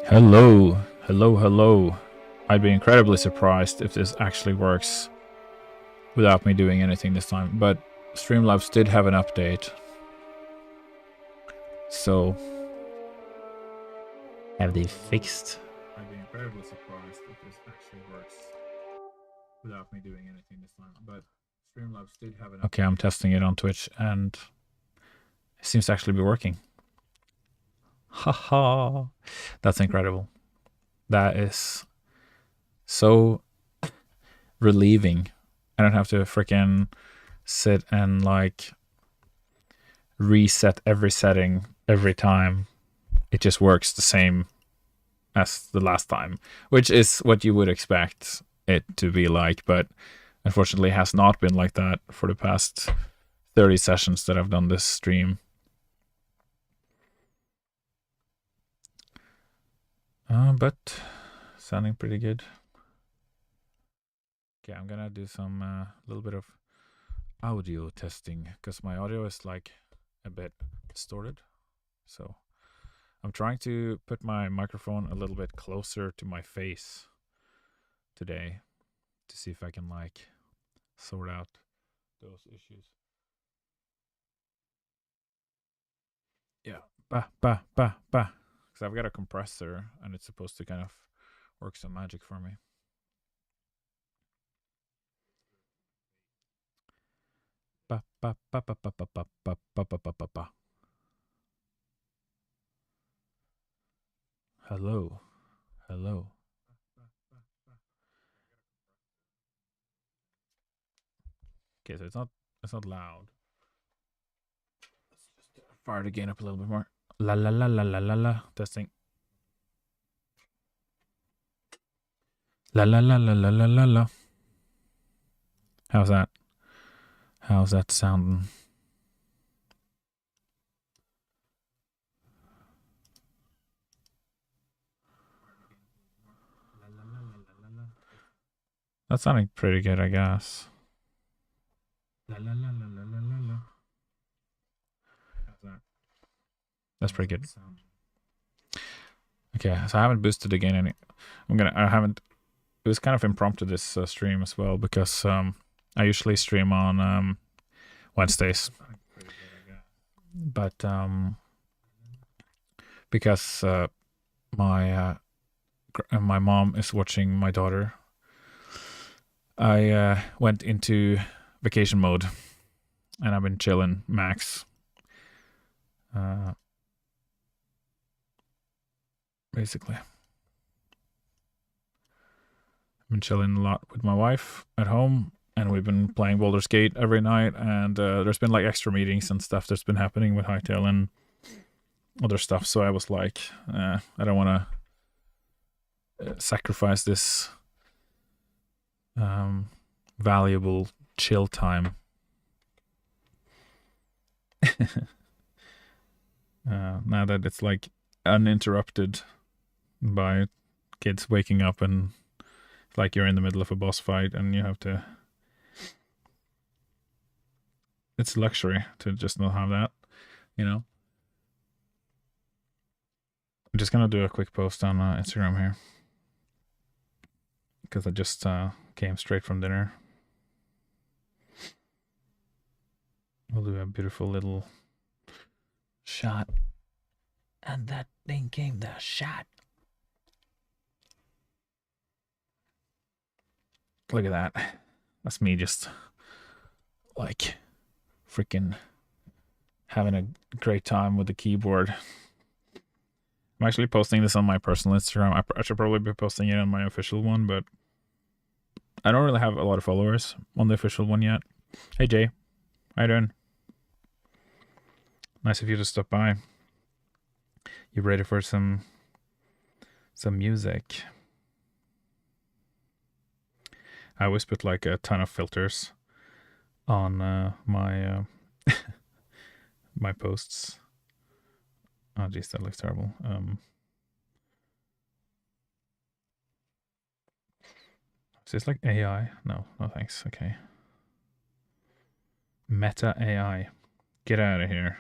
Hello, hello, hello. I'd be incredibly surprised if this actually works without me doing anything this time, but Streamlabs did have an update. So, have they fixed? I'd be incredibly surprised if this actually works without me doing anything this time, but Streamlabs did have an update. Okay, I'm testing it on Twitch and it seems to actually be working. Haha, that's incredible. That is so relieving. I don't have to freaking sit and like reset every setting every time. It just works the same as the last time, which is what you would expect it to be like, but unfortunately has not been like that for the past 30 sessions that I've done this stream. But sounding pretty good. Okay, I'm gonna do some little bit of audio testing because my audio is like a bit distorted. So I'm trying to put my microphone a little bit closer to my face today to see if I can like sort out those issues. Yeah, because I've got a compressor and it's supposed to kind of work some magic for me. Hello, hello. Okay, so it's not loud. Let's just fire the gain up a little bit more. La la la la la la la. Testing. La la la la la la la la. How's that? How's that sounding? That's sounding pretty good, I guess. La la la la la la la la. How's that? That's pretty good. Okay, so I haven't boosted again any. I haven't. It was kind of impromptu this stream as well because I usually stream on Wednesdays, but because my mom is watching my daughter, I went into vacation mode and I've been chilling max. Basically, I've been chilling a lot with my wife at home, and we've been playing Baldur's Gate every night, and there's been like extra meetings and stuff that's been happening with Hytale and other stuff, so I was like, I don't want to sacrifice this valuable chill time. Now that it's like uninterrupted by kids waking up and like you're in the middle of a boss fight and you have to, it's luxury to just not have that, you know. I'm just gonna do a quick post on Instagram here because I just came straight from dinner. We'll do a beautiful little shot, and that thing came the shot. Look at that. That's me just like freaking having a great time with the keyboard. I'm actually posting this on my personal Instagram. I should probably be posting it on my official one, but I don't really have a lot of followers on the official one yet. Hey Jay, how you doing? Nice of you to stop by. You ready for some music? I always put like a ton of filters on my my posts. Oh geez, that looks terrible. Is this like AI? No thanks. Okay. Meta AI. Get out of here.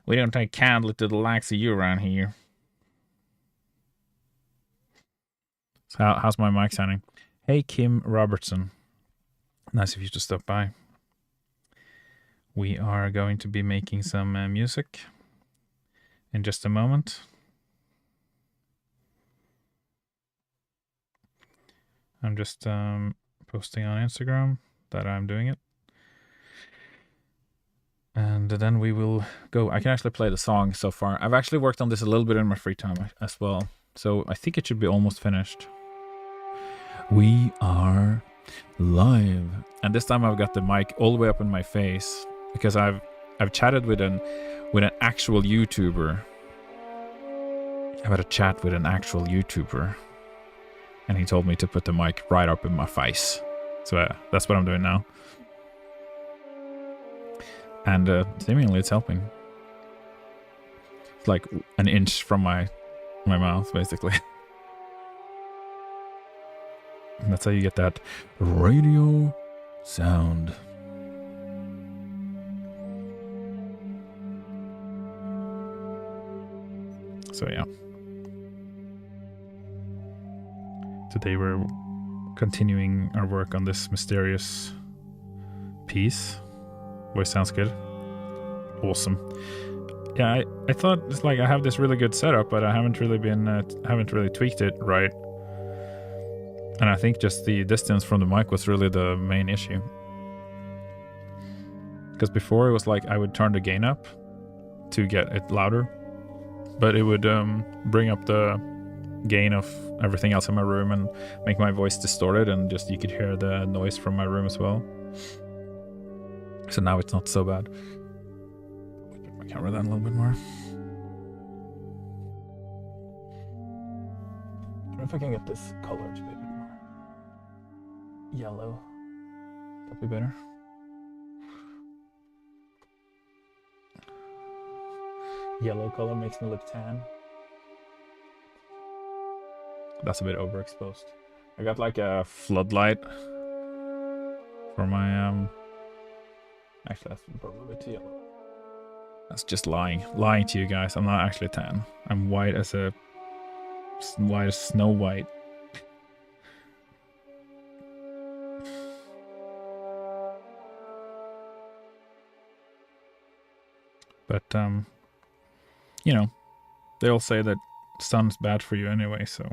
We don't take kindly to the likes of you around here. So how's my mic sounding? Hey, Kim Robertson. Nice of you to stop by. We are going to be making some music in just a moment. I'm just posting on Instagram that I'm doing it. And then we will go. I can actually play the song so far. I've actually worked on this a little bit in my free time as well. So I think it should be almost finished. We are live. And this time I've got the mic all the way up in my face because I've chatted with an actual YouTuber. I've had a chat with an actual YouTuber. And he told me to put the mic right up in my face. So that's what I'm doing now. And seemingly it's helping. It's like an inch from my mouth, basically. And that's how you get that radio sound. So yeah. Today we're continuing our work on this mysterious piece. Voice sounds good. Awesome. Yeah, I thought it's like I have this really good setup, but I haven't really tweaked it right. And I think just the distance from the mic was really the main issue. Because before it was like I would turn the gain up to get it louder, but it would bring up the gain of everything else in my room and make my voice distorted, and just you could hear the noise from my room as well. So now it's not so bad. Put my camera down a little bit more. I don't know if I can get this color to be a bit more yellow. That'd be better. Yellow color makes me look tan. That's a bit overexposed. I got like a floodlight for my actually that's probably a bit too yellow. That's just lying to you guys. I'm not actually tan. I'm white as Snow White. But you know, they all say that sun's bad for you anyway, so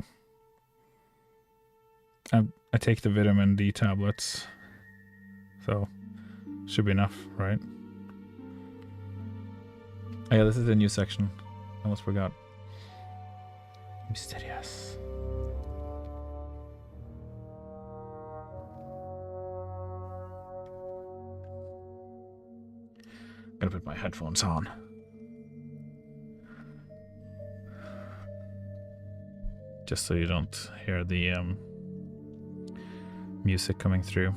I take the vitamin D tablets, so should be enough, right? Oh yeah, this is a new section. I almost forgot. Mysterious. Gotta put my headphones on. Just so you don't hear the music coming through.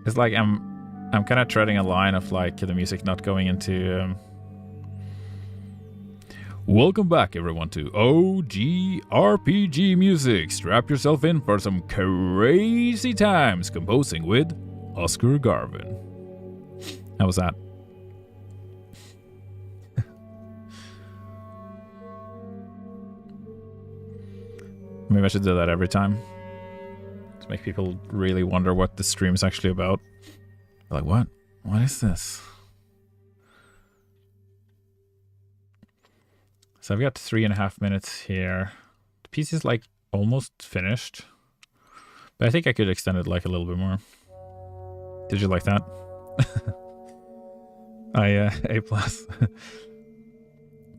It's like I'm kind of treading a line of like the music not going into Welcome back everyone to OGRPGMusic. Strap yourself in for some crazy times composing with Oscar Garvin. How was that? Maybe I should do that every time. To make people really wonder what the stream is actually about. They're like, what? What is this? So I've got 3.5 minutes here. The piece is like almost finished. But I think I could extend it like a little bit more. Did you like that? A+.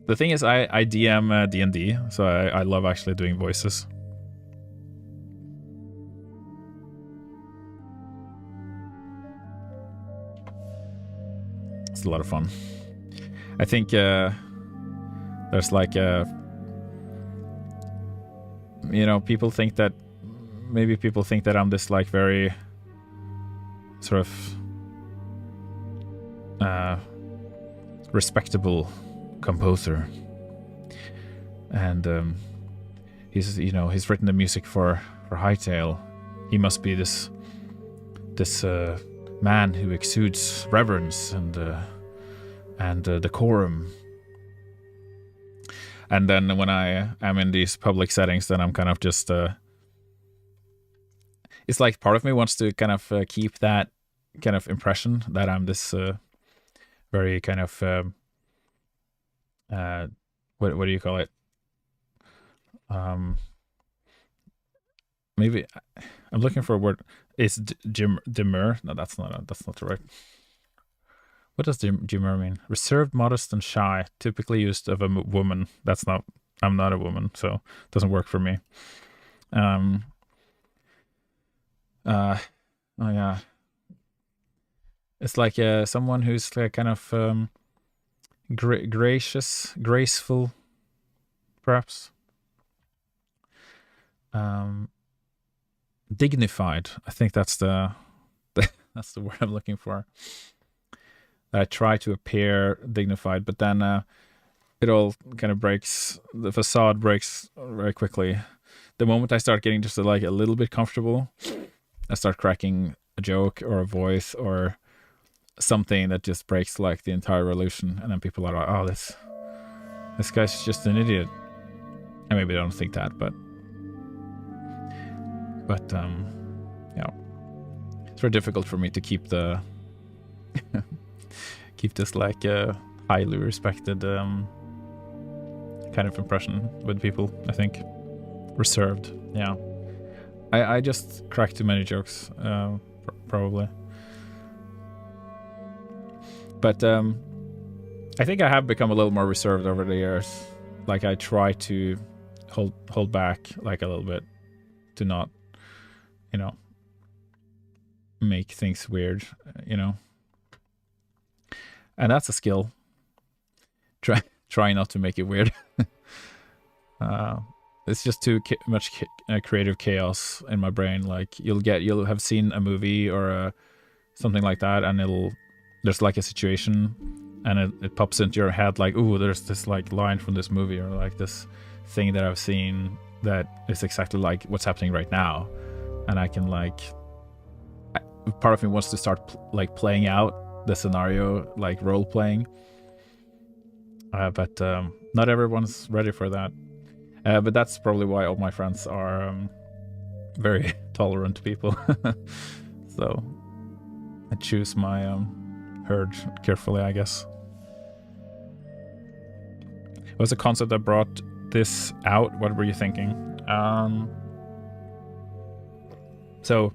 The thing is, I DM D&D, so I love actually doing voices. It's a lot of fun. I think there's like you know, people think that I'm this like very sort of respectable composer, and he's written the music for Hytale. He must be this this man who exudes reverence and decorum. And then when I am in these public settings, then I'm kind of just it's like part of me wants to kind of keep that kind of impression that I'm this very kind of what do you call it? Maybe I'm looking for a word. Is demure? No, that's not the right. What does demure mean? Reserved, modest, and shy. Typically used of a woman. That's not. I'm not a woman, so it doesn't work for me. Oh yeah. It's like someone who's like kind of gracious, graceful, perhaps. Dignified. I think that's the that's the word I'm looking for. I try to appear dignified, but then it all kind of breaks. The facade breaks very quickly. The moment I start getting just like a little bit comfortable, I start cracking a joke or a voice or something that just breaks like the entire illusion, and then people are like, "Oh, this guy's just an idiot." And maybe they don't think that, but yeah, it's very difficult for me to keep the keep this like highly respected kind of impression with people. I think reserved. Yeah, I just crack too many jokes, probably. But I think I have become a little more reserved over the years. Like I try to hold back like a little bit to not, make things weird, and that's a skill. Try not to make it weird. It's just too much creative chaos in my brain. Like you'll have seen a movie or something like that, and there's like a situation, and it pops into your head like, ooh, there's this like line from this movie or like this thing that I've seen that is exactly like what's happening right now, and I can like. Part of me wants to start like playing out the scenario, like role playing, but not everyone's ready for that. But that's probably why all my friends are very tolerant people. So I choose my herd carefully, I guess. What was the concept that brought this out? What were you thinking? So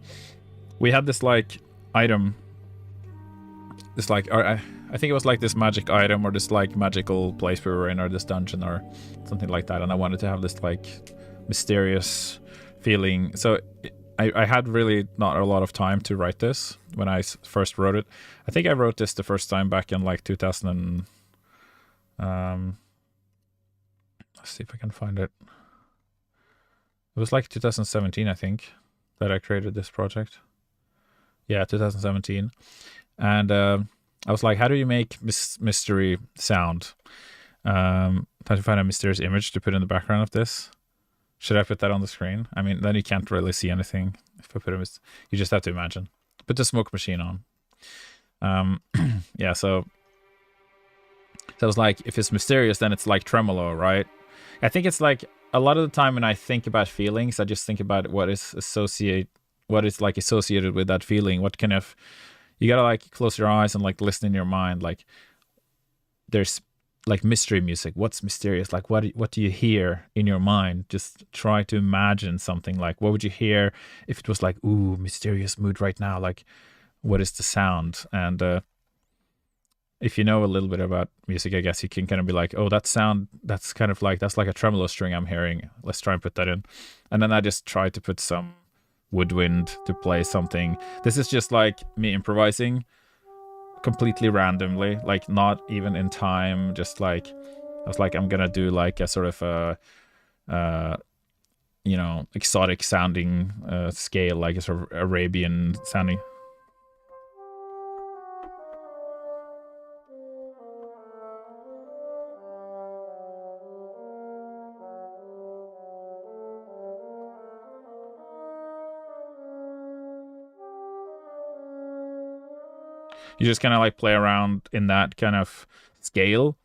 we had this like item, this like I think it was like this magic item or this like magical place we were in, or this dungeon or something like that, and I wanted to have this like mysterious feeling. So I had really not a lot of time to write this when I first wrote it. I think I wrote this the first time back in like 2000 and let's see if I can find it. It was like 2017, I think, that I created this project. Yeah, 2017. And I was like, how do you make mystery sound? Trying to find a mysterious image to put in the background of this. Should I put that on the screen? I mean, then you can't really see anything if I put you just have to imagine. Put the smoke machine on. Yeah, so I was like, if it's mysterious, then it's like tremolo, right? I think it's like a lot of the time when I think about feelings, I just think about what is like associated with that feeling. What kind of, you gotta like close your eyes and like listen in your mind. Like there's like mystery music. What's mysterious? Like what do you hear in your mind? Just try to imagine something. Like what would you hear if it was like, ooh, mysterious mood right now? Like what is the sound? And if you know a little bit about music, I guess you can kind of be like, oh, that sound, that's kind of like, that's like a tremolo string I'm hearing. Let's try and put that in. And then I just try to put some woodwind to play something. This is just like me improvising completely randomly, like not even in time. Just like, I was like, I'm gonna do like a sort of exotic sounding scale, like a sort of Arabian sounding. You just kind of like play around in that kind of scale.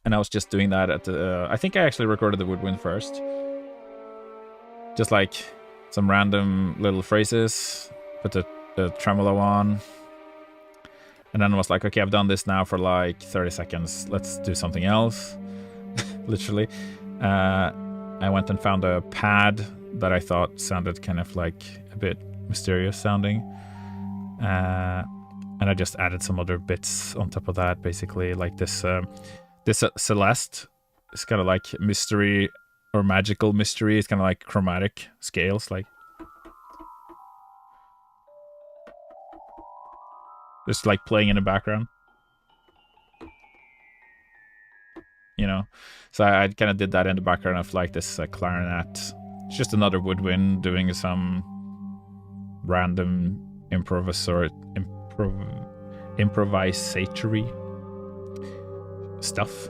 And I was just doing that at the... I think I actually recorded the woodwind first. Just like some random little phrases. Put the tremolo on. And then I was like, okay, I've done this now for like 30 seconds. Let's do something else. Literally. I went and found a pad that I thought sounded kind of like a bit mysterious sounding. And I just added some other bits on top of that, basically. Like this Celeste is kind of like mystery or magical mystery. It's kind of like chromatic scales, like just like playing in the background, you know. So I kind of did that in the background of like this clarinet. It's just another woodwind doing some random improvisatory stuff.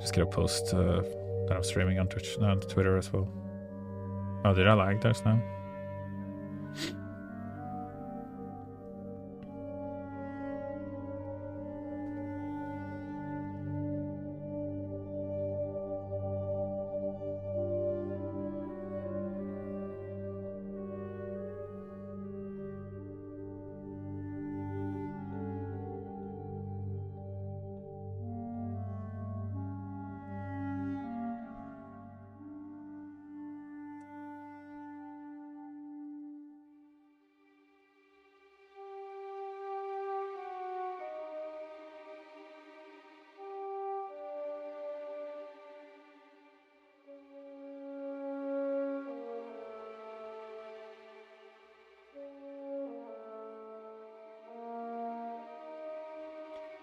Just gonna post that I'm streaming on Twitch, on Twitter as well. Oh, did I lag those now?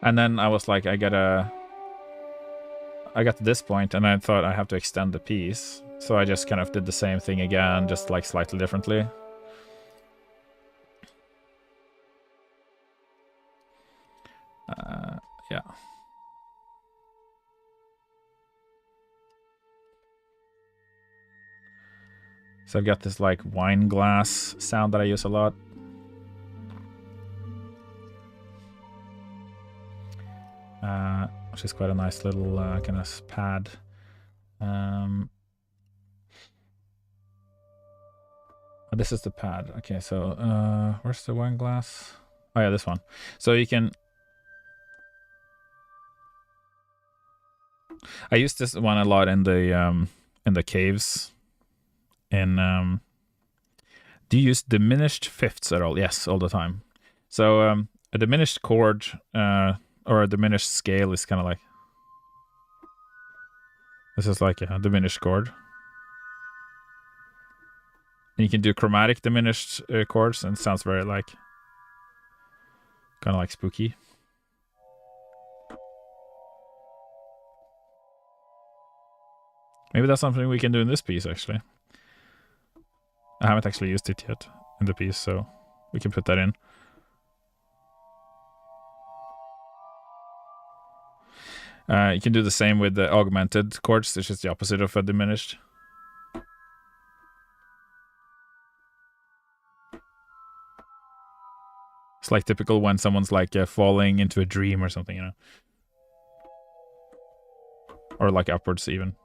And then I was like, I got to this point and I thought I have to extend the piece. So I just kind of did the same thing again, just like slightly differently. Yeah. So I've got this like wine glass sound that I use a lot. Which is quite a nice little kind of pad. This is the pad. Okay, so where's the wine glass? Oh yeah, this one. So you can... I use this one a lot in the caves. Do you use diminished fifths at all? Yes, all the time. So a diminished chord or a diminished scale is kind of like... This is like a diminished chord. And you can do chromatic diminished chords, and it sounds very like... kind of like spooky. Maybe that's something we can do in this piece, actually. I haven't actually used it yet in the piece, so we can put that in. You can do the same with the augmented chords, which is the opposite of a diminished. It's like typical when someone's like falling into a dream or something, you know? Or like upwards even.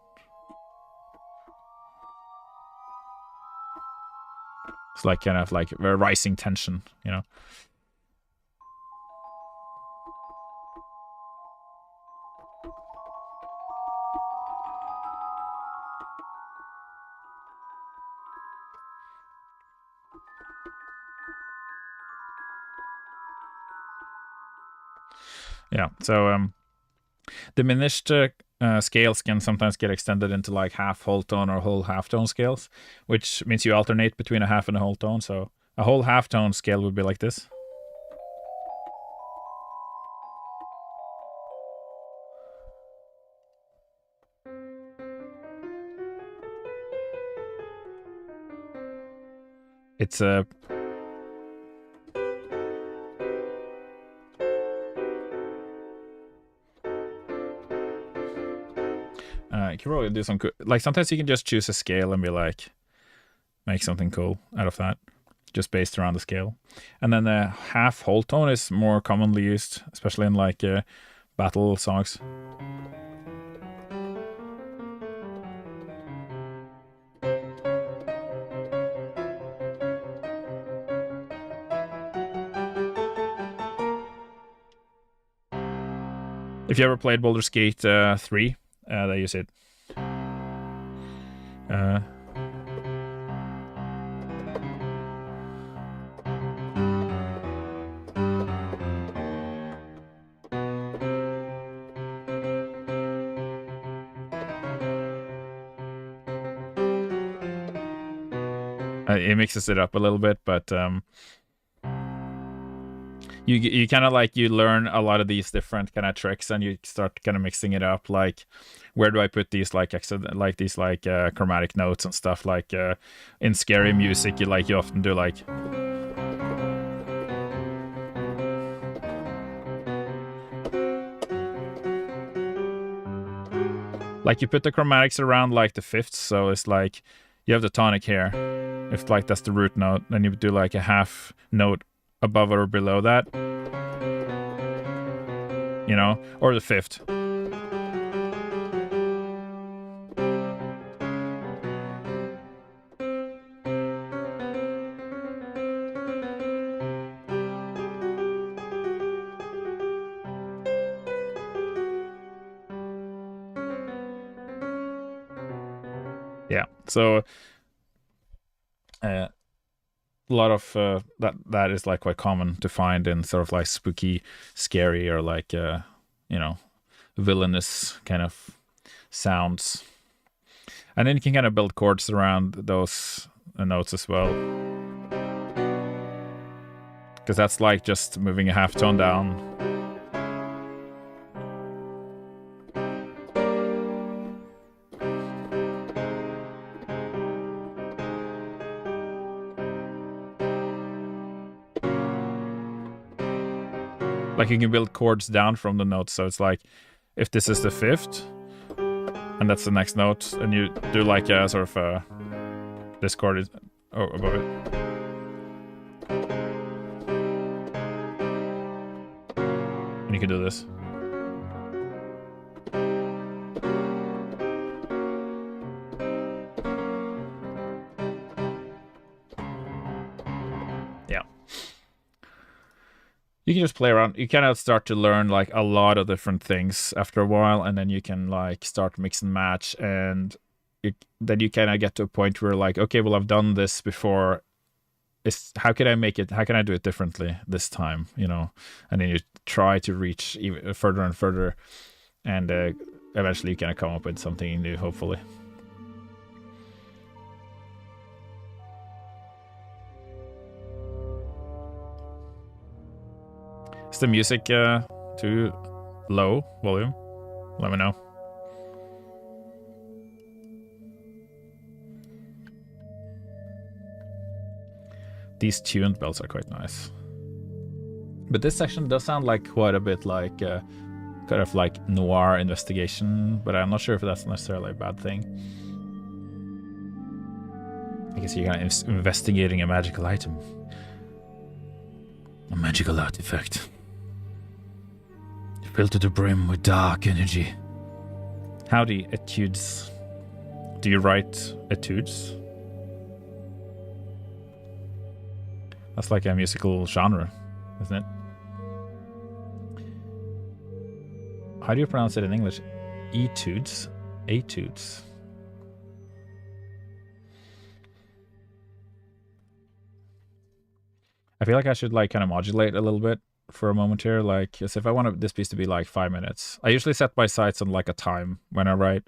It's like kind of like a rising tension, you know? Yeah, so diminished scales can sometimes get extended into like half whole tone or whole half tone scales, which means you alternate between a half and a whole tone. So a whole half tone scale would be like this. It's a... you can probably do some cool... Like, sometimes you can just choose a scale and be like... make something cool out of that. just based around the scale. And then the half whole tone is more commonly used, especially in like battle songs. If you ever played Baldur's Gate 3, they use it. It mixes it up a little bit, but you kind of like, you learn a lot of these different kind of tricks, and you start kind of mixing it up. Like, where do I put these like these chromatic notes and stuff? Like in scary music, you often do like. Like you put the chromatics around like the fifths, so it's like you have the tonic here. If like that's the root note, then you would do like a half note above or below that, you know, or the fifth. Yeah, so a lot of that is like quite common to find in sort of like spooky, scary, or like you know, villainous kind of sounds. And then you can kind of build chords around those notes as well, because that's like just moving a half tone down. Like you can build chords down from the notes, so it's like if this is the fifth and that's the next note, and you do like a sort of this chord is above it. And you can do this. Yeah. You can just play around. You kind of start to learn like a lot of different things after a while, and then you can like start mix and match, and then you kind of get to a point where like, okay, well, I've done this before. How can I make it? How can I do it differently this time? You know, and then you try to reach even further and further, and eventually you kind of come up with something new, hopefully. Is the music too low volume? Let me know. These tuned bells are quite nice. But this section does sound like quite a bit like kind of like noir investigation, but I'm not sure if that's necessarily a bad thing. I guess you're kind of investigating a magical item. A magical artifact. Filled to the brim with dark energy. Howdy, etudes. Do you write etudes? That's like a musical genre, isn't it? How do you pronounce it in English? Etudes? Etudes? I feel like I should like kind of modulate a little bit for a moment here, like as if I want this piece to be like 5 minutes. I usually set my sights on like a time when I write.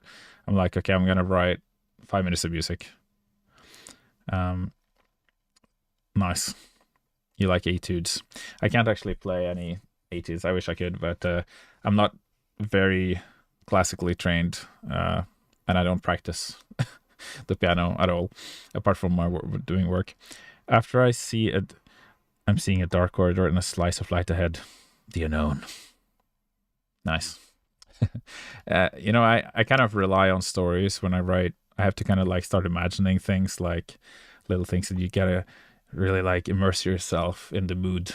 I'm like, okay, I'm gonna write 5 minutes of music. Nice. You like etudes. I can't actually play any etudes. I wish I could, but I'm not very classically trained, and I don't practice the piano at all, apart from my doing work. After I see it, I'm seeing a dark corridor and a slice of light ahead. The unknown. Nice. You know, I kind of rely on stories when I write. I have to kind of like start imagining things, like little things that you gotta really like immerse yourself in the mood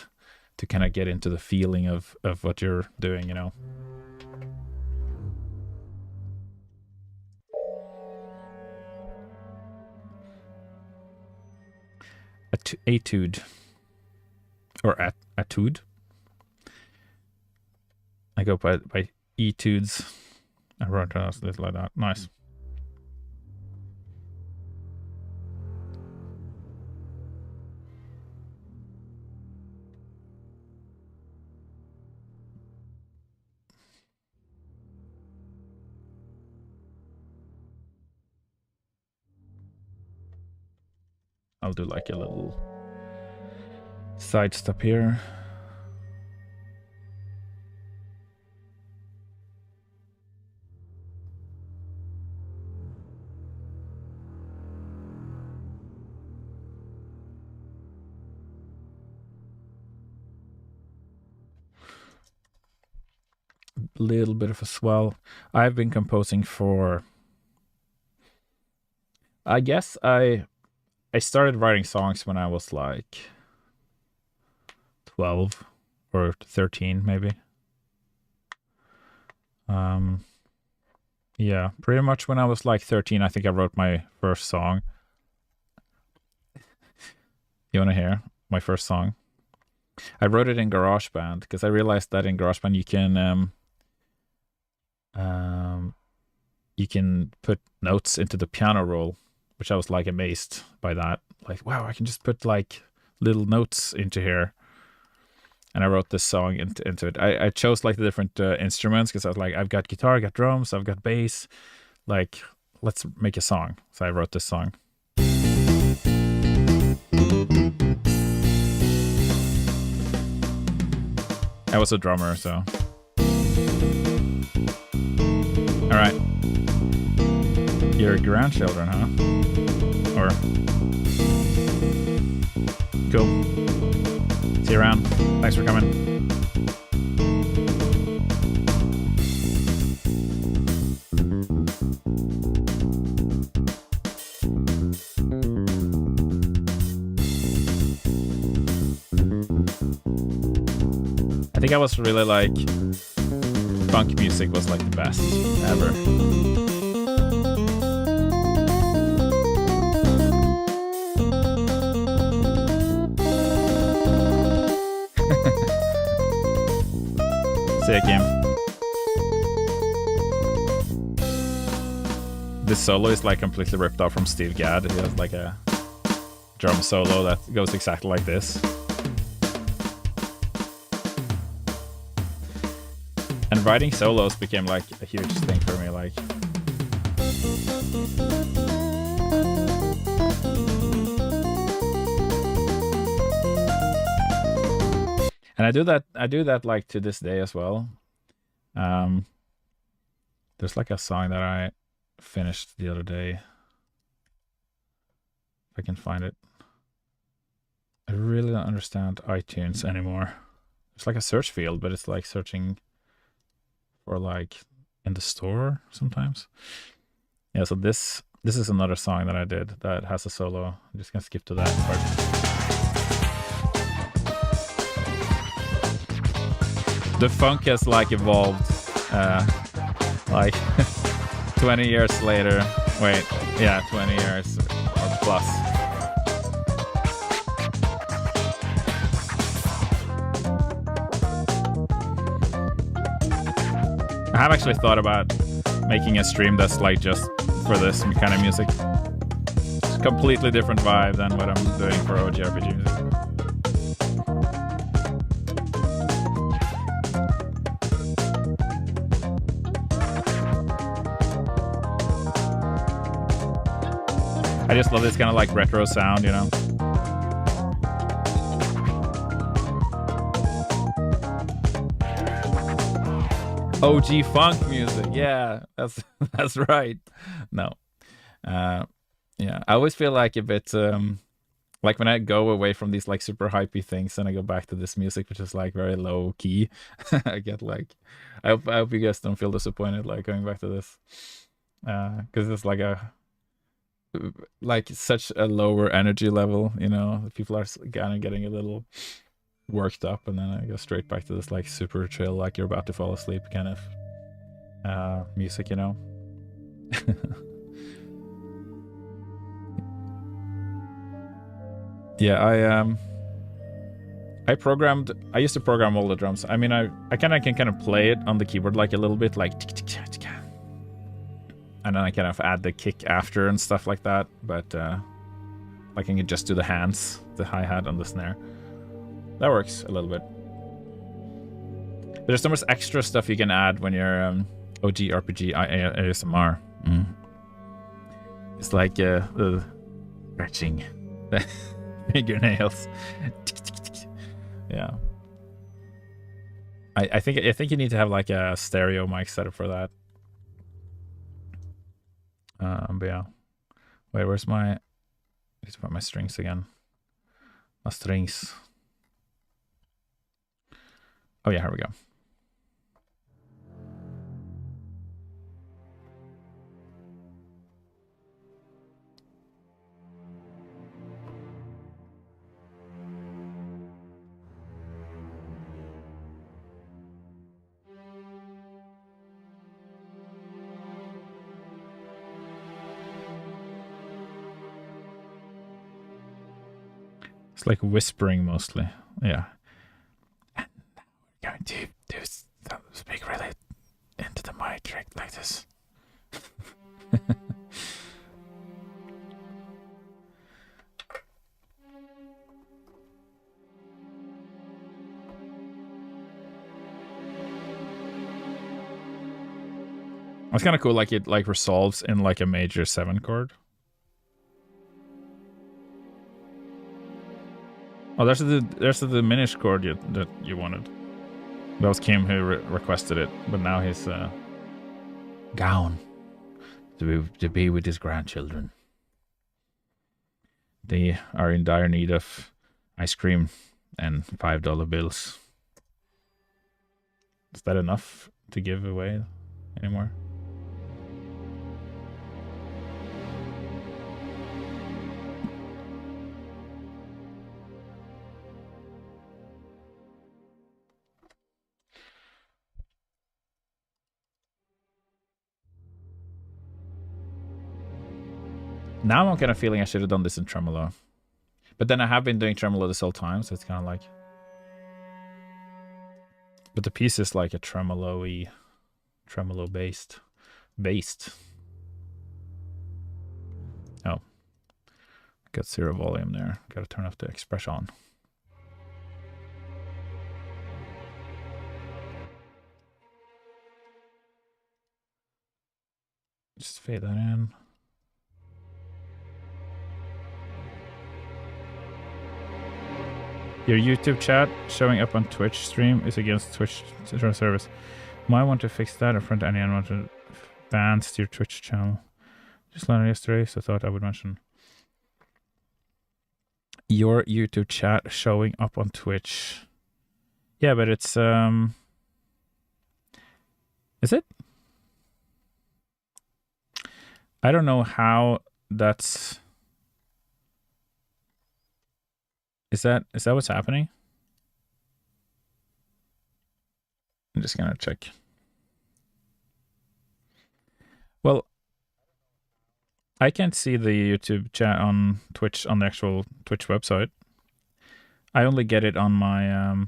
to kind of get into the feeling of what you're doing, you know. Etude or etude. I go by etudes. I wrote this like that. Nice. I'll do like a little side step here. Little bit of a swell. I've been composing for, I guess I started writing songs when I was like 12 or 13 maybe. Yeah, pretty much when I was like 13, I think I wrote my first song. You want to hear my first song? I wrote it in GarageBand because I realized that in GarageBand you can put notes into the piano roll, which I was like amazed by that. Like, wow, I can just put like little notes into here. And I wrote this song into it. I chose like the different instruments because I was like, I've got guitar, I've got drums, I've got bass. Like, let's make a song. So I wrote this song. I was a drummer, so. All right. Your grandchildren, huh? Or. Cool. See you around. Thanks for coming. I think I was really like, funk music was like the best ever. Sick game. This solo is like completely ripped off from Steve Gadd. He has like a drum solo that goes exactly like this. And writing solos became like a huge thing for me. Like, and I do that like to this day as well. There's like a song that I finished the other day. If I can find it. I really don't understand iTunes anymore. It's like a search field, but it's like searching or like in the store sometimes. Yeah, so this is another song that I did that has a solo. I'm just gonna skip to that part. The funk has like evolved like 20 years later. Wait, yeah, 20 years or plus. I have actually thought about making a stream that's like just for this kind of music. It's a completely different vibe than what I'm doing for OGRPGMusic. I just love this kind of like retro sound, you know? OG funk music, yeah, that's right. No, yeah, I always feel like a bit like when I go away from these like super hypey things and I go back to this music, which is like very low key. I get like, I hope you guys don't feel disappointed like going back to this, because it's like a like such a lower energy level, you know. People are kind of getting a little worked up, and then I go straight back to this like super chill, like you're about to fall asleep kind of music, you know. Yeah, I used to program all the drums. I mean, I kind of can kind of play it on the keyboard like a little bit, like, and then I kind of add the kick after and stuff like that. But like I can just do the hands, the hi-hat and the snare. That works a little bit. There's so much extra stuff you can add when you're OGRPG ASMR. It's like scratching the fingernails. Yeah. I think you need to have like a stereo mic setup for that. But yeah. Wait, where's my... I need to put my strings again. My strings. Oh yeah, here we go. It's like whispering mostly. Yeah. And now we're going to speak really into the mic like this. It's kind of cool, like it like resolves in like a major 7 chord. Oh, there's the diminished chord that you wanted. That was Kim who requested it, but now he's gone to be with his grandchildren. They are in dire need of ice cream and $5 bills. Is that enough to give away anymore? Now I'm kind of feeling I should have done this in tremolo. But then I have been doing tremolo this whole time, so it's kind of like... But the piece is like a tremolo-y, tremolo-based. Oh. Got 0 volume there. Gotta turn off the expression. Just fade that in. Your YouTube chat showing up on Twitch stream is against Twitch service. Might want to fix that in front of anyone want to bans to your Twitch channel. Just learned yesterday, so I thought I would mention. Your YouTube chat showing up on Twitch. Yeah, but it's is it? I don't know how that's... Is that what's happening? I'm just gonna check. Well, I can't see the YouTube chat on Twitch, on the actual Twitch website. I only get it on my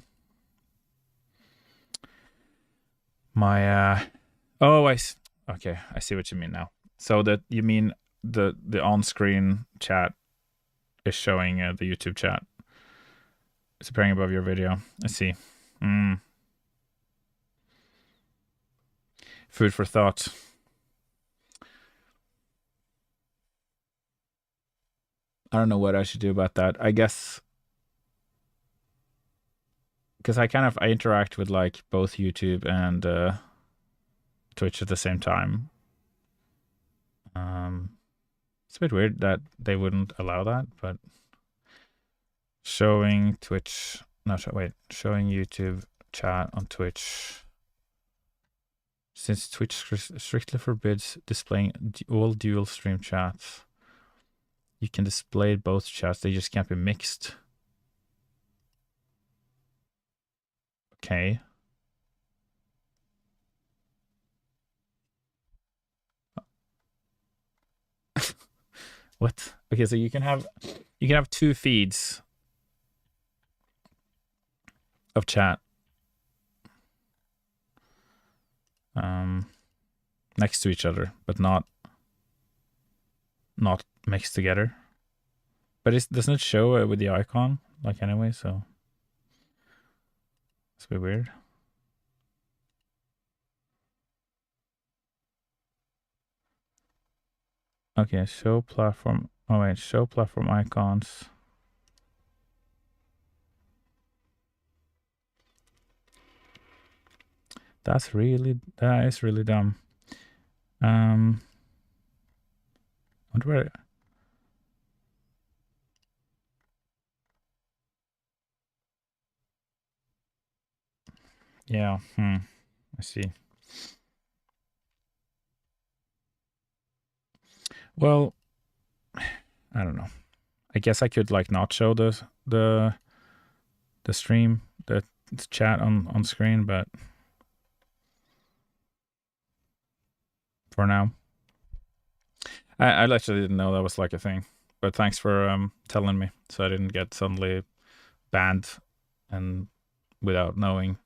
oh, okay, I see what you mean now. So that you mean the on-screen chat is showing the YouTube chat. It's appearing above your video. I see. Food for thought. I don't know what I should do about that. I guess because I interact with like both YouTube and Twitch at the same time. It's a bit weird that they wouldn't allow that, but showing Twitch, showing YouTube chat on Twitch. Since Twitch strictly forbids displaying all dual stream chats. You can display both chats, they just can't be mixed. Okay. What? Okay, so you can have two feeds of chat next to each other, but not mixed together. But doesn't it show with the icon like anyway? So it's a bit weird. Okay, show platform. Oh wait, show platform icons. That is really dumb. I wonder where. Yeah. I see. Well, I don't know. I guess I could like not show the stream, the chat on screen, but for now, I actually didn't know that was like a thing. But thanks for telling me, so I didn't get suddenly banned and without knowing.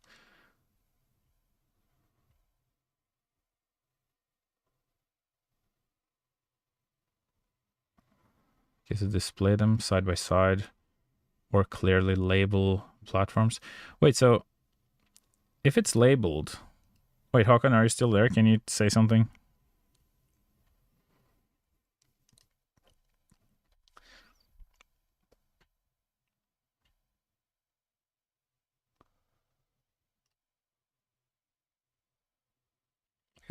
Okay, so display them side by side or clearly label platforms. Wait, so if it's labeled, wait, Håkon, are you still there? Can you say something?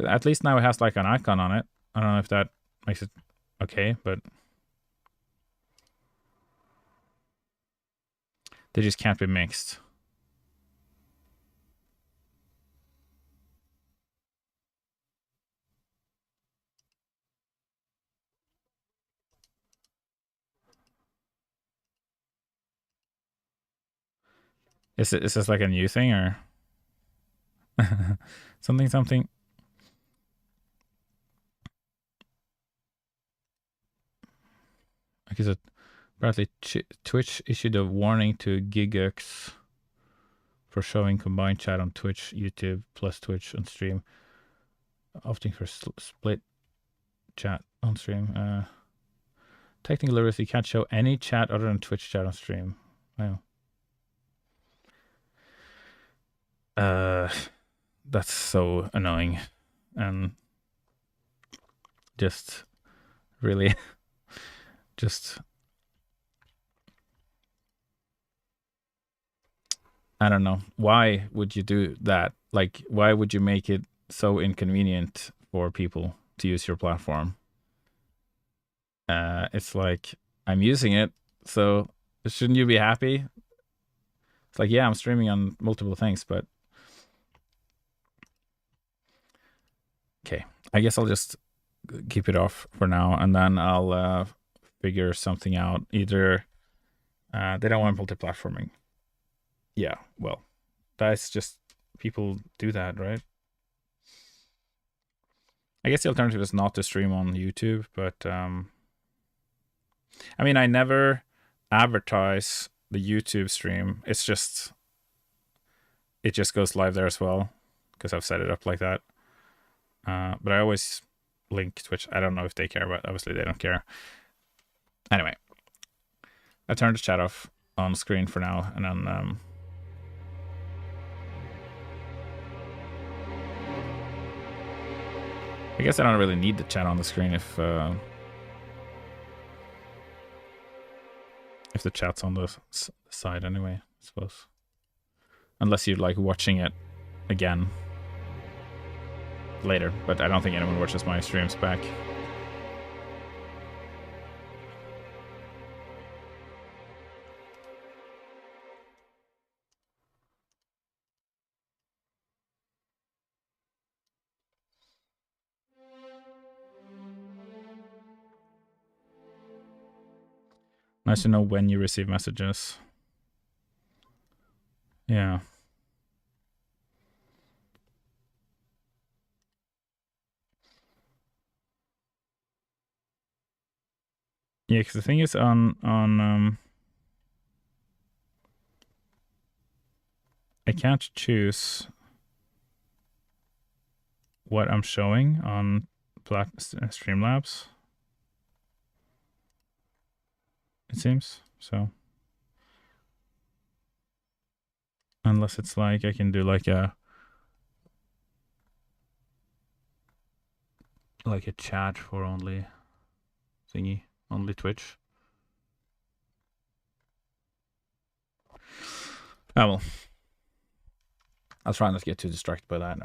At least now it has like an icon on it. I don't know if that makes it okay, but they just can't be mixed. Is this like a new thing or something? Okay, so apparently Twitch issued a warning to GigX for showing combined chat on Twitch, YouTube plus Twitch on stream, opting for split chat on stream. Technical errors, you can't show any chat other than Twitch chat on stream. Wow. That's so annoying and just really just I don't know. Why would you do that? Like, why would you make it so inconvenient for people to use your platform? It's like, I'm using it, so shouldn't you be happy? It's like, yeah, I'm streaming on multiple things, but okay. I guess I'll just keep it off for now, and then I'll figure something out. Either they don't want multi-platforming. Yeah, well, that's just people do that, right? I guess the alternative is not to stream on YouTube, but I mean, I never advertise the YouTube stream. It just goes live there as well because I've set it up like that. But I always link Twitch. I don't know if they care, but obviously they don't care. Anyway, I turned the chat off on screen for now, and then I guess I don't really need the chat on the screen if the chat's on the side anyway, I suppose. Unless you're like watching it again later, but I don't think anyone watches my streams back. Nice to know when you receive messages. Yeah. Yeah, because the thing is on I can't choose what I'm showing on Streamlabs. It seems so. Unless it's like I can do like a chat for only thingy, only Twitch. Oh well. I'll try not to get too distracted by that.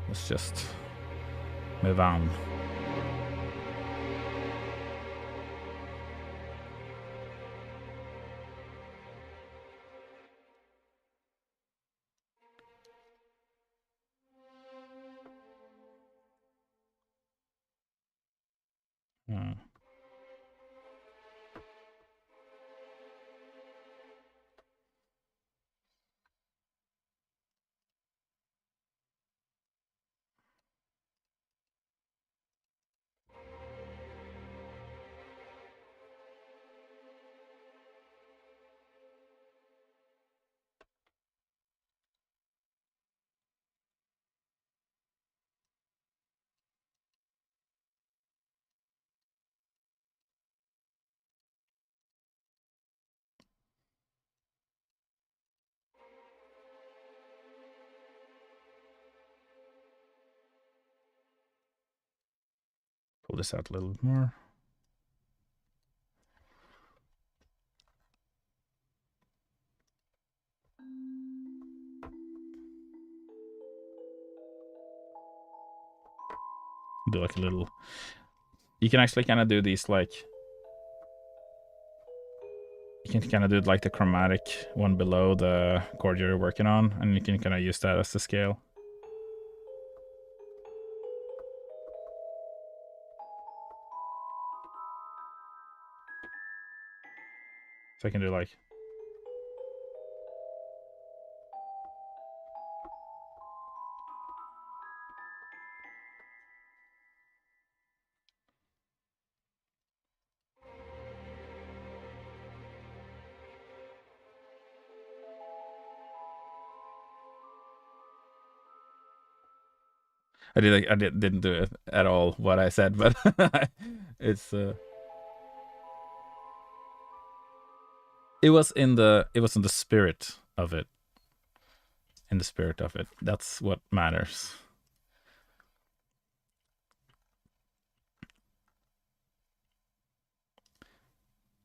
Let's just move on. Pull this out a little bit more. Do like a little. You can actually kind of do these like. You can kind of do it like the chromatic one below the chord you're working on, and you can kind of use that as the scale. So I can do like. Didn't do it at all what I said, but it's it was in the spirit of it. In the spirit of it. That's what matters.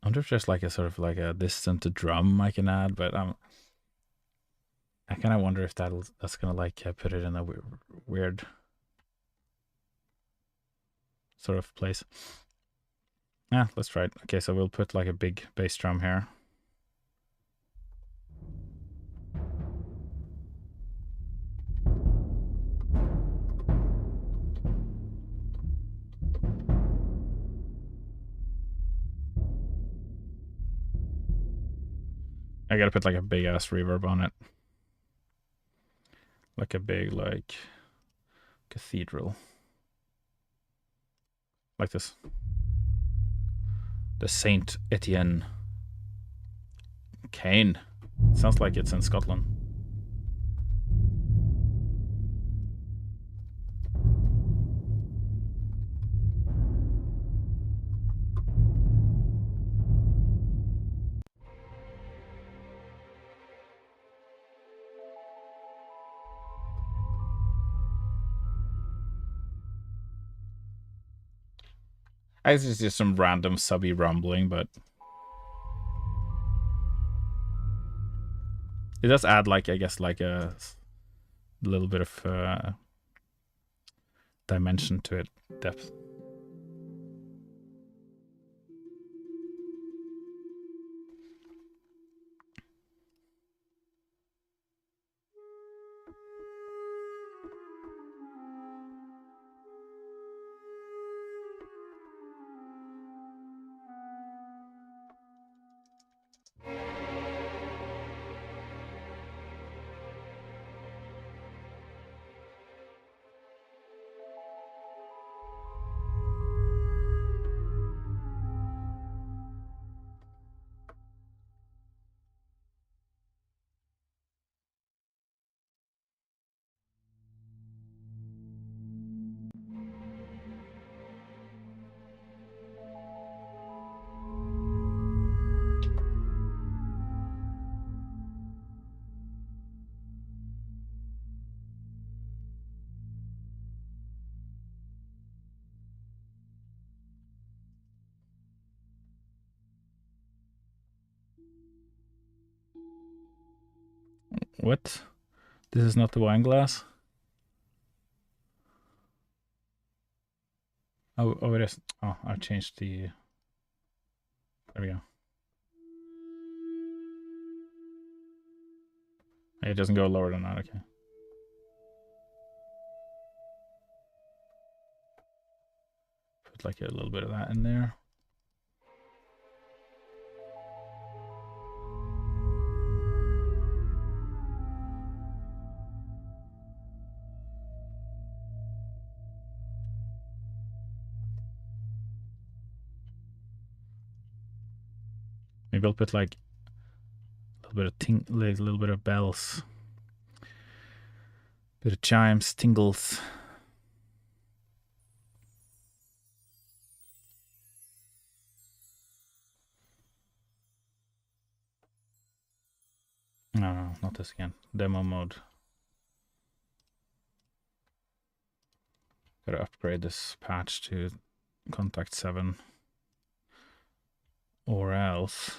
I wonder if there's like a sort of like a distant drum I can add, but I kind of wonder if that's gonna like put it in a weird sort of place. Yeah, let's try it. Okay, so we'll put like a big bass drum here. I gotta put like a big ass reverb on it. Like a big like cathedral. Like this. The Saint Etienne Cane. Sounds like it's in Scotland. I guess it's just some random subby rumbling, but it does add like, I guess, like a little bit of dimension to it, depth. What? This is not the wine glass? Oh, it is. Oh, I've changed the... There we go. It doesn't go lower than that, okay. Put like a little bit of that in there. Maybe I'll put like a little bit of bells, bit of chimes, tingles. No, not this again. Demo mode. Gotta upgrade this patch to contact 7, or else.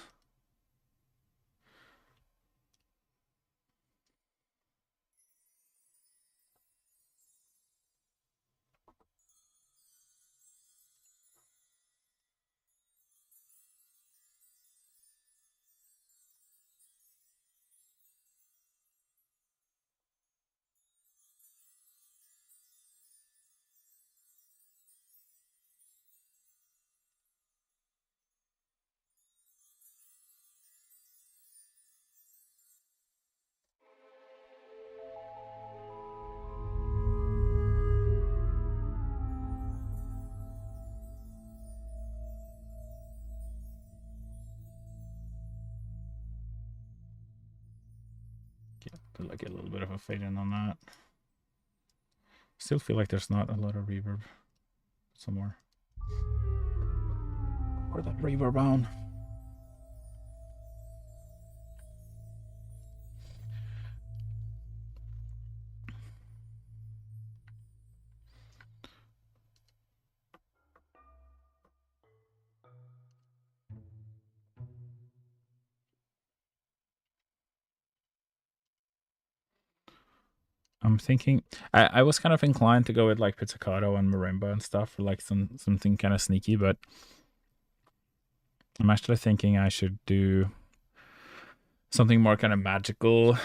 Put like a little bit of a fade in on that. Still feel like there's not a lot of reverb somewhere. Where's that reverb on? I'm thinking I was kind of inclined to go with like pizzicato and marimba and stuff, for like something kind of sneaky, but I'm actually thinking I should do something more kind of magical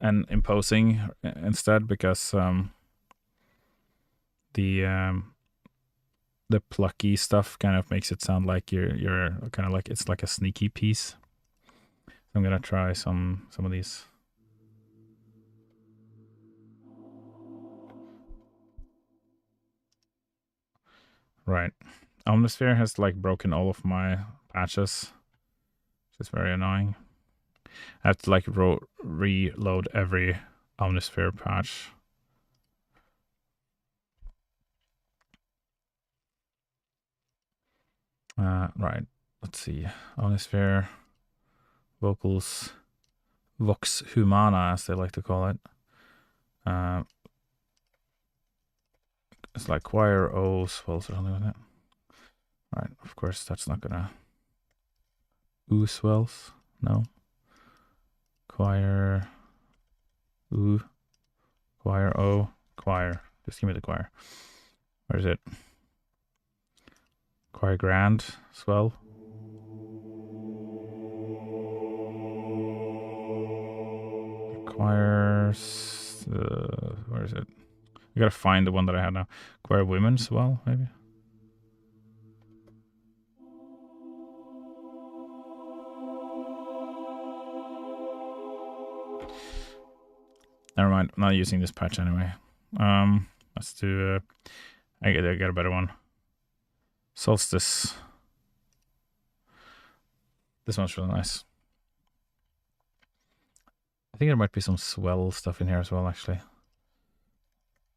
and imposing instead, because the plucky stuff kind of makes it sound like you're kind of like it's like a sneaky piece. So I'm gonna try some of these. Right. Omnisphere has like broken all of my patches, which is very annoying. I have to like reload every Omnisphere patch. Right. Let's see. Omnisphere, vocals, Vox Humana, as they like to call it. It's like choir O swells or something like that. Right. Of course, that's not gonna. Ooh swells. No. Choir. Ooh. Choir O. Choir. Just give me the choir. Where is it? Choir grand. Swell. Choirs. Where is it? I gotta find the one that I have now. Choir women swell, maybe. Never mind. I'm not using this patch anyway. Let's do. I get a better one. Solstice. This one's really nice. I think there might be some swell stuff in here as well, actually.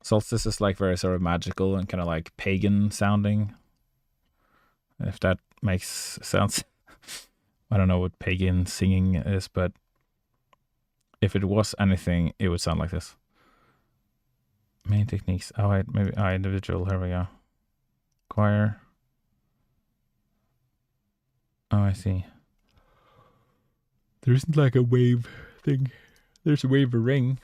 Solstice is like very sort of magical and kind of like pagan sounding. If that makes sense. I don't know what pagan singing is, but if it was anything, it would sound like this. Main techniques. Oh, wait, maybe individual. Here we go. Choir. Oh, I see. There isn't like a wave thing. There's a wave ring.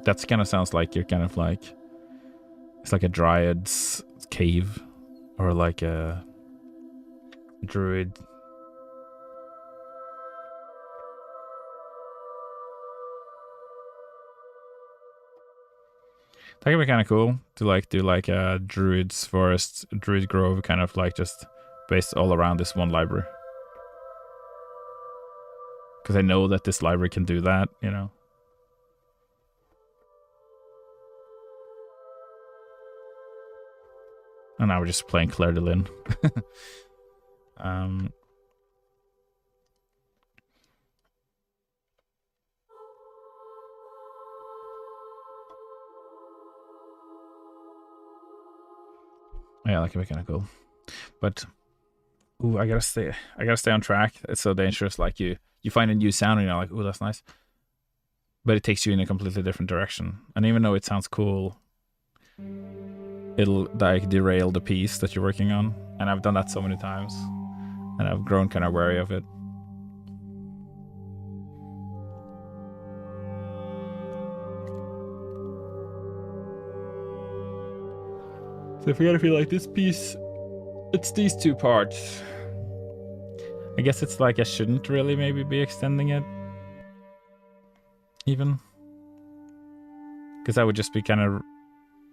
That kind of sounds like you're kind of like, it's like a dryad's cave or like a druid. That could be kind of cool to like do like a druid's forest, druid grove, kind of like just based all around this one library. Because I know that this library can do that, you know. And now we're just playing Claire de Lune. Yeah, that could be kind of cool. But ooh, I gotta stay on track. It's so dangerous. Like you find a new sound and you're like, ooh, that's nice. But it takes you in a completely different direction. And even though it sounds cool, it'll like derail the piece that you're working on. And I've done that so many times. And I've grown kind of wary of it. So if you gotta feel like this piece, it's these two parts. I guess it's like I shouldn't really maybe be extending it. Even. Because I would just be kind of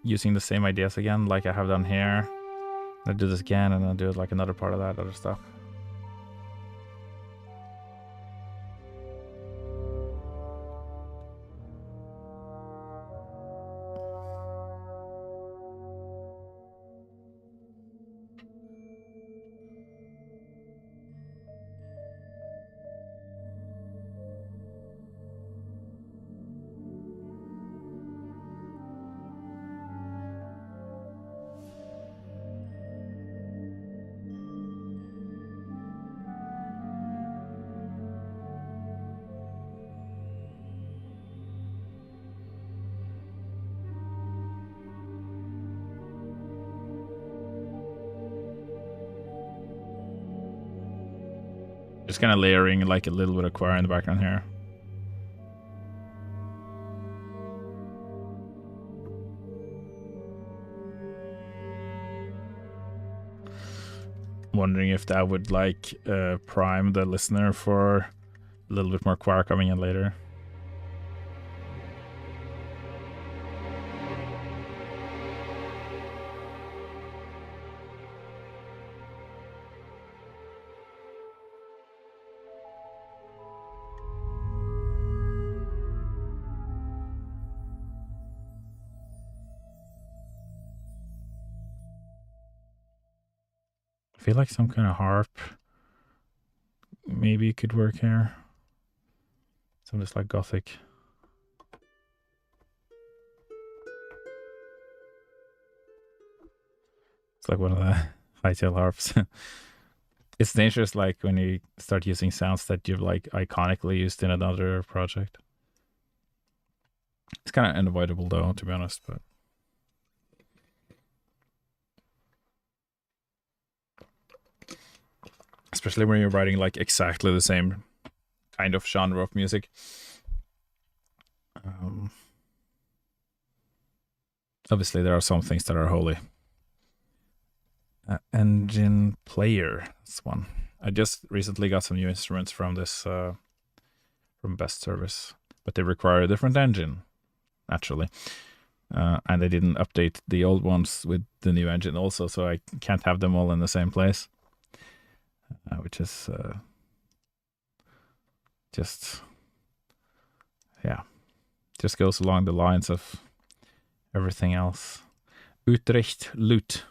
using the same ideas again, like I have done here. I do this again and then do it like another part of that other stuff. Just kind of layering like a little bit of choir in the background here. Wondering if that would like prime the listener for a little bit more choir coming in later. I feel like some kind of harp maybe could work here. Some just like gothic. It's like one of the high-tail harps. It's dangerous like when you start using sounds that you've like iconically used in another project. It's kind of unavoidable though, to be honest, but especially when you're writing like exactly the same kind of genre of music. Obviously, there are some things that are holy. Engine player, that's one. I just recently got some new instruments from this from Best Service, but they require a different engine, naturally. And they didn't update the old ones with the new engine also, so I can't have them all in the same place. Which is just goes along the lines of everything else. Utrecht Lute.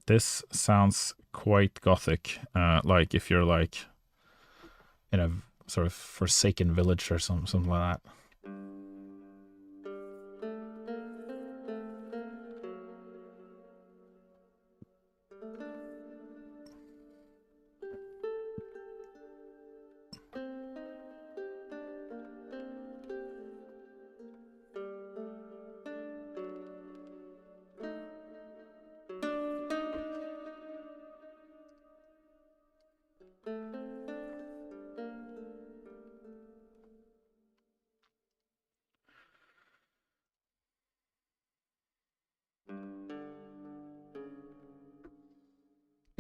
This sounds quite gothic, like if you're like in a sort of forsaken village or something like that.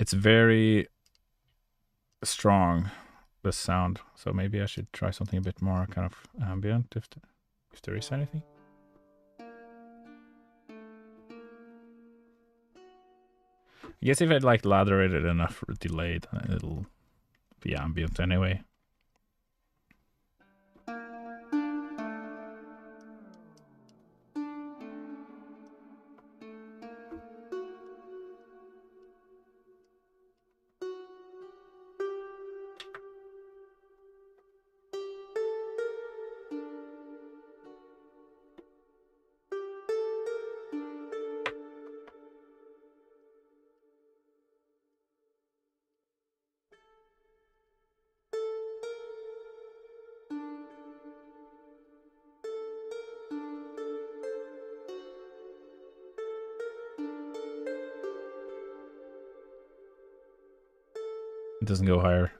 it's very strong, the sound. So maybe I should try something a bit more kind of ambient if there is anything. I guess if I like lather it enough delayed, it'll be ambient anyway. It doesn't go higher.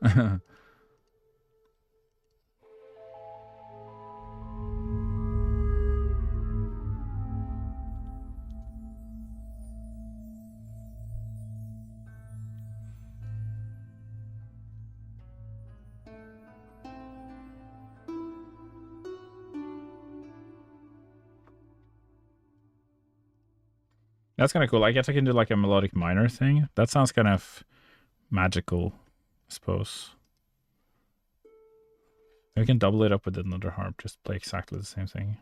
That's kind of cool. I guess I can do like a melodic minor thing. That sounds kind of magical, I suppose. We can double it up with another harp, just play exactly the same thing.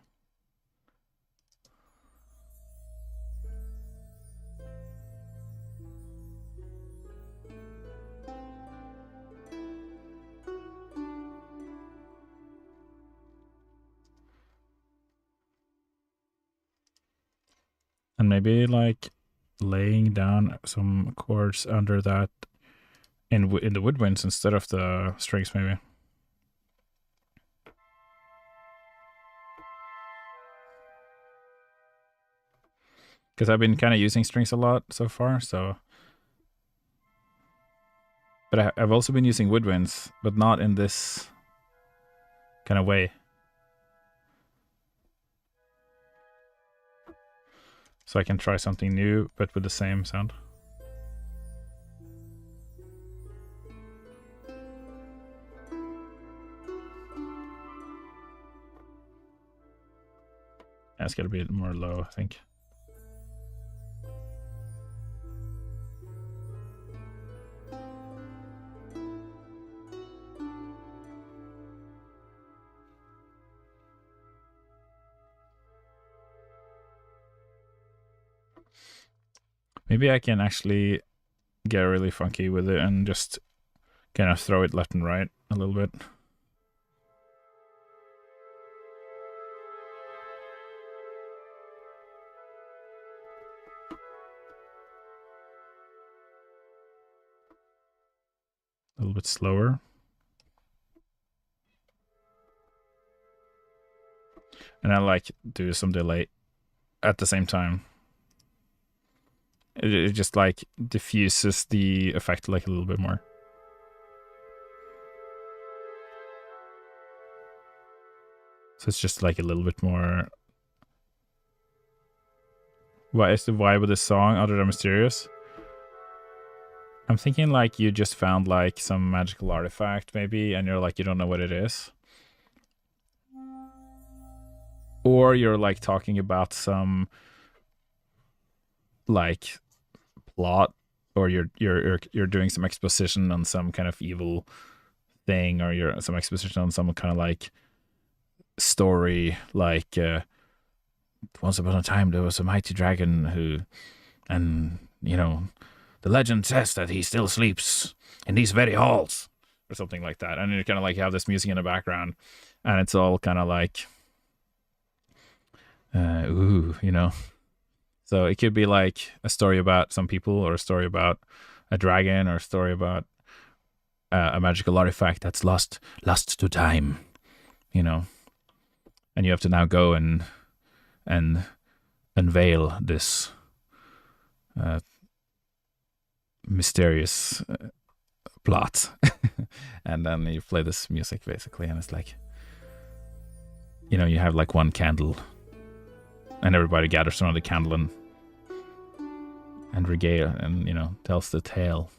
And maybe like laying down some chords under that in the woodwinds instead of the strings, maybe. Because I've been kind of using strings a lot so far, so. But I've also been using woodwinds, but not in this kind of way. So I can try something new, but with the same sound. Yeah, it's gotta be more low, I think. Maybe I can actually get really funky with it and just kind of throw it left and right a little bit. A little bit slower. And I like do some delay at the same time. It just like diffuses the effect like a little bit more. So it's just like a little bit more. What is the vibe of this song other than mysterious? I'm thinking like you just found like some magical artifact maybe, and you're like, you don't know what it is. Or you're like talking about some like plot, or you're doing some exposition on some kind of evil thing, or you're some exposition on some kind of like story, like once upon a time there was a mighty dragon who, and you know, the legend says that he still sleeps in these very halls, or something like that. And you kind of like have this music in the background, and it's all kind of like ooh, you know. So it could be like a story about some people, or a story about a dragon, or a story about a magical artifact that's lost to time, you know. And you have to now go and unveil this mysterious plot. And then you play this music basically, and it's like, you know, you have like one candle, and everybody gathers around the candle and regale, and you know, tells the tale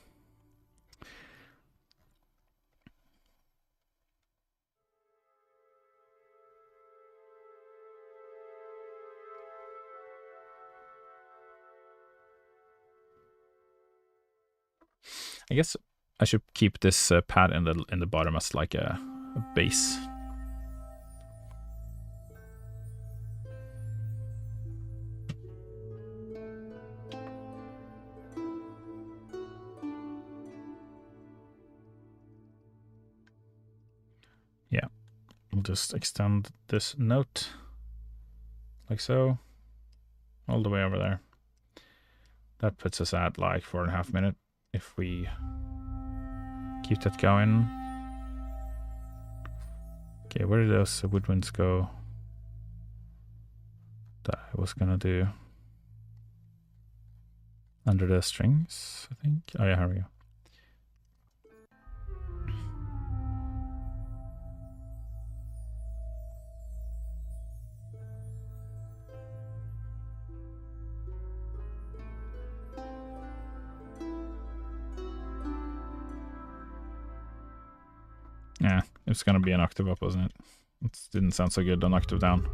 I guess I should keep this pad in the bottom as like a base. Yeah, we'll just extend this note like so, all the way over there. That puts us at like 4.5 minutes if we keep that going. Okay, where did those woodwinds go that I was gonna do? Under the strings, I think. Oh yeah, here we go. Yeah, it's gonna be an octave up, wasn't it? It didn't sound so good, an octave down.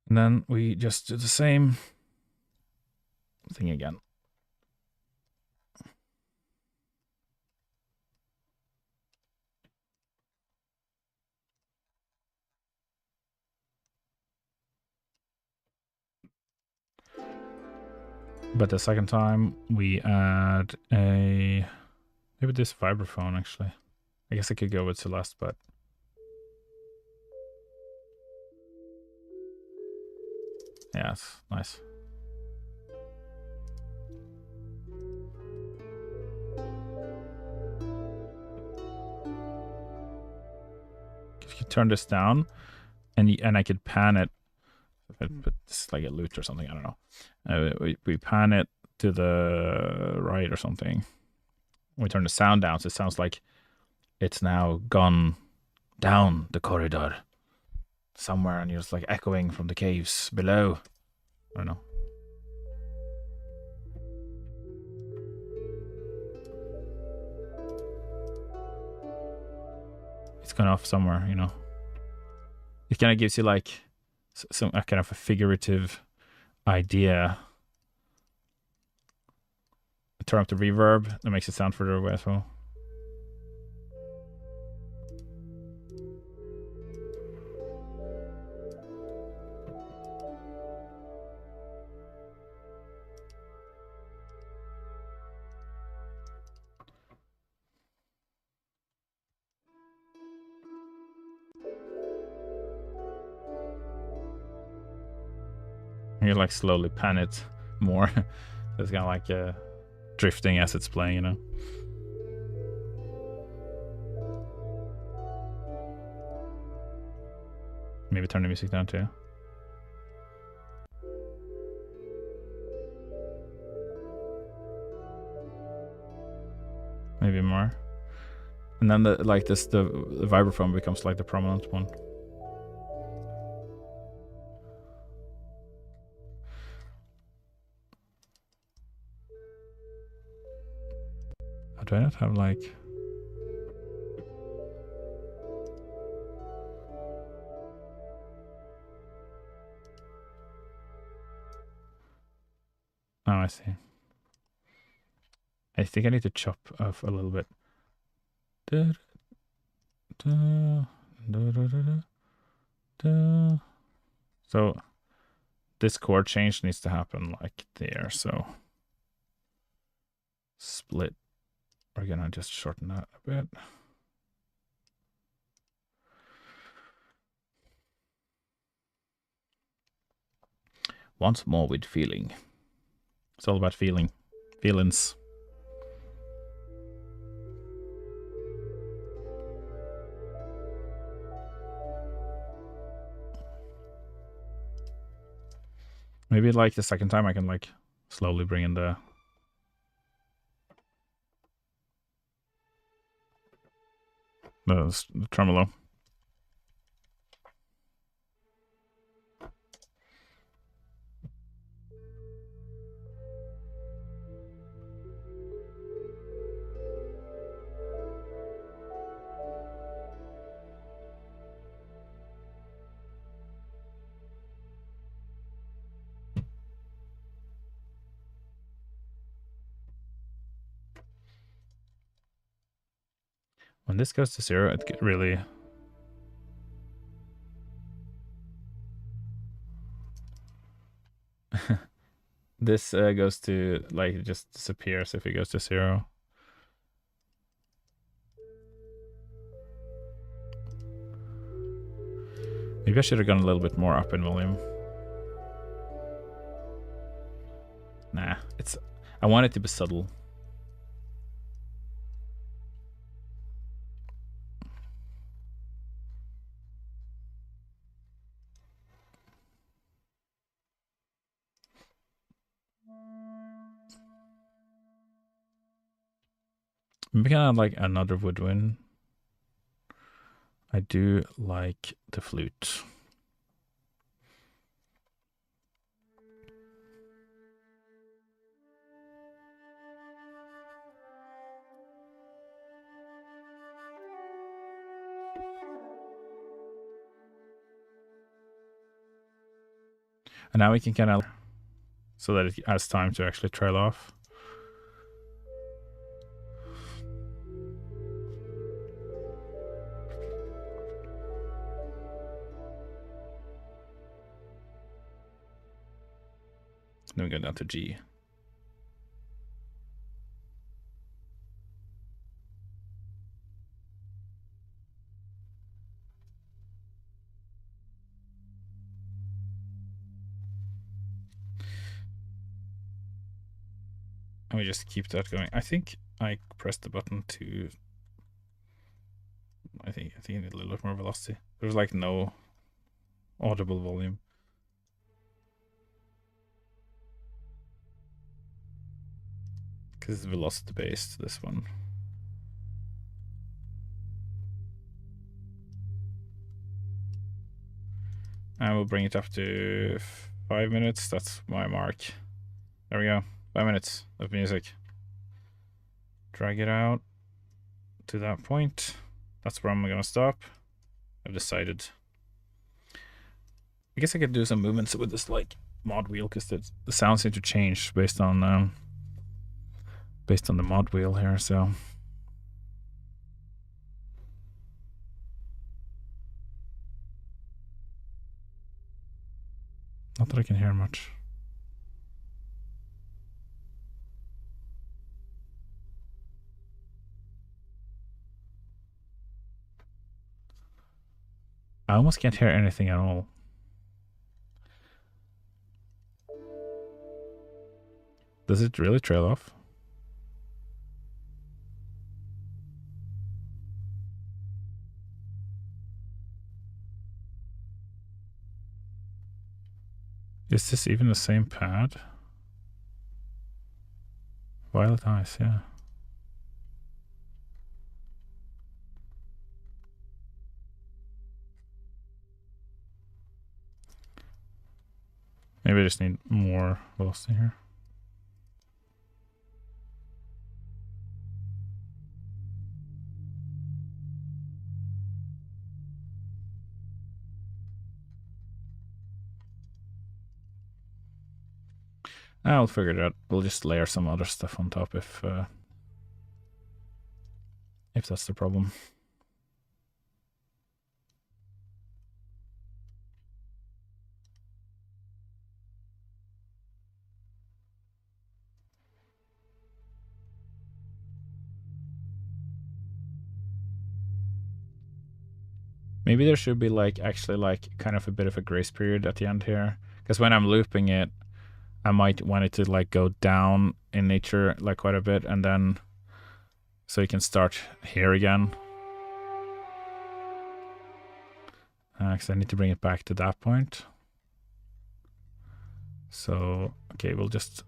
And then we just do the same thing again. But the second time we add a, maybe this vibraphone actually. I guess I could go with Celeste, but yeah, it's nice. You could turn this down, and I could pan it. If I put this like a lute or something, I don't know. We pan it to the right or something. We turn the sound down, so it sounds like it's now gone down the corridor somewhere, and you're just like echoing from the caves below. I don't know. It's gone off somewhere, you know. It kind of gives you like some kind of a figurative idea. Turn up the reverb, that makes it sound further away as well. You like slowly pan it more. It's kind of like drifting as it's playing, you know. Maybe turn the music down too. Maybe more. And then the vibraphone becomes like the prominent one. Do I not have like... Oh, I see. I think I need to chop off a little bit. So this chord change needs to happen like there, so split. We're gonna just shorten that a bit. Once more with feeling. It's all about feeling. Feelings. Maybe like the second time I can like slowly bring in the tremolo. When this goes to 0, it really... this goes to, like, it just disappears if it goes to 0. Maybe I should have gone a little bit more up in volume. Nah, I want it to be subtle. Maybe kind of like another woodwind. I do like the flute. And now we can kind of, so that it has time to actually trail off. Then we go down to G. And we just keep that going. I think I pressed the button to... I think I need a little bit more velocity. There's like no audible volume. Because it's velocity based, this one. And we'll bring it up to 5 minutes. That's my mark. There we go. 5 minutes of music. Drag it out to that point. That's where I'm gonna stop. I've decided. I guess I could do some movements with this like mod wheel because the sounds seem to change based on the mod wheel here. So not that I can hear much. I almost can't hear anything at all. Does it really trail off? Is this even the same pad? Violet Eyes, yeah. Maybe I just need more velocity here. I'll figure it out. We'll just layer some other stuff on top if that's the problem. Maybe there should be like actually like kind of a bit of a grace period at the end here, because when I'm looping it, I might want it to like go down in nature like quite a bit, and then so you can start here again. Because I need to bring it back to that point. So okay, we'll just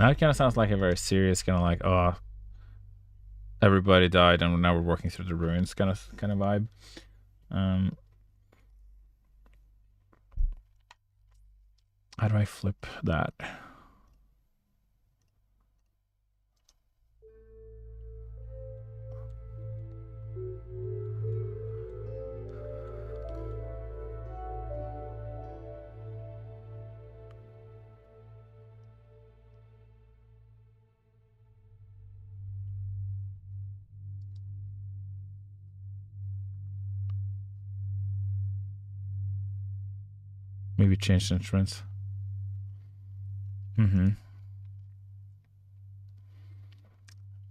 now it kind of sounds like a very serious kind of like, oh, everybody died and now we're working through the ruins kind of vibe. How do I flip that? Maybe change the instruments.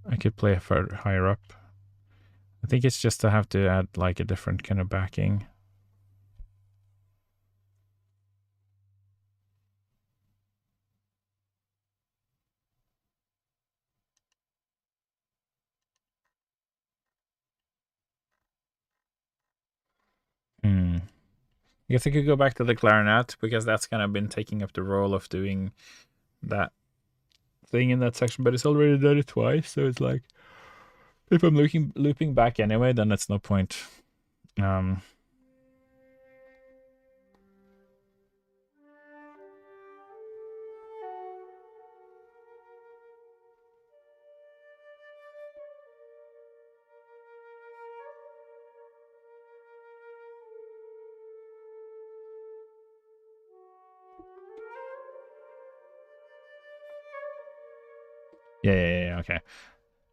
I could play it further higher up. I think it's just to have to add like a different kind of backing. I guess I could go back to the clarinet because that's kind of been taking up the role of doing that thing in that section, but it's already done it twice, so it's like if I'm looping back anyway, then it's no point. Yeah, okay.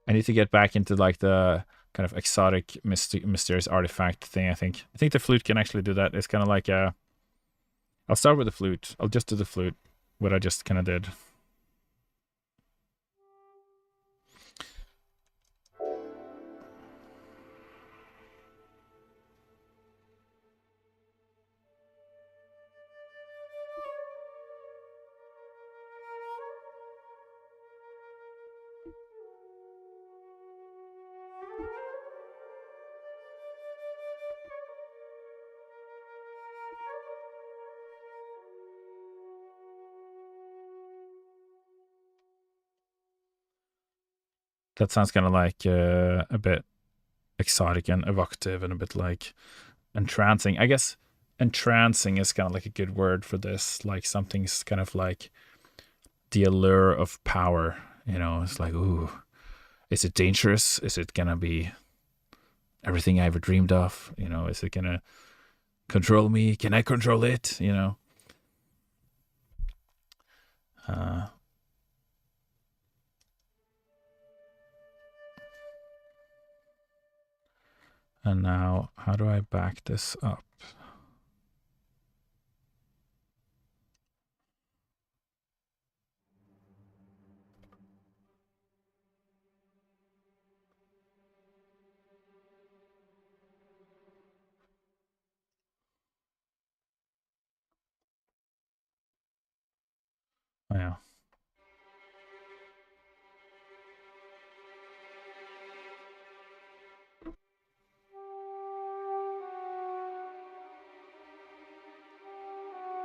I need to get back into like the kind of exotic, mysterious artifact thing. I think the flute can actually do that. It's kind of like I'll start with the flute. I'll just do the flute, what I just kind of did. That sounds kind of like a bit exotic and evocative and a bit like entrancing. I guess entrancing is kind of like a good word for this. Like something's kind of like the allure of power. You know, it's like, ooh, is it dangerous? Is it gonna be everything I ever dreamed of? You know, is it gonna control me? Can I control it? You know. And now, how do I back this up? Oh, yeah.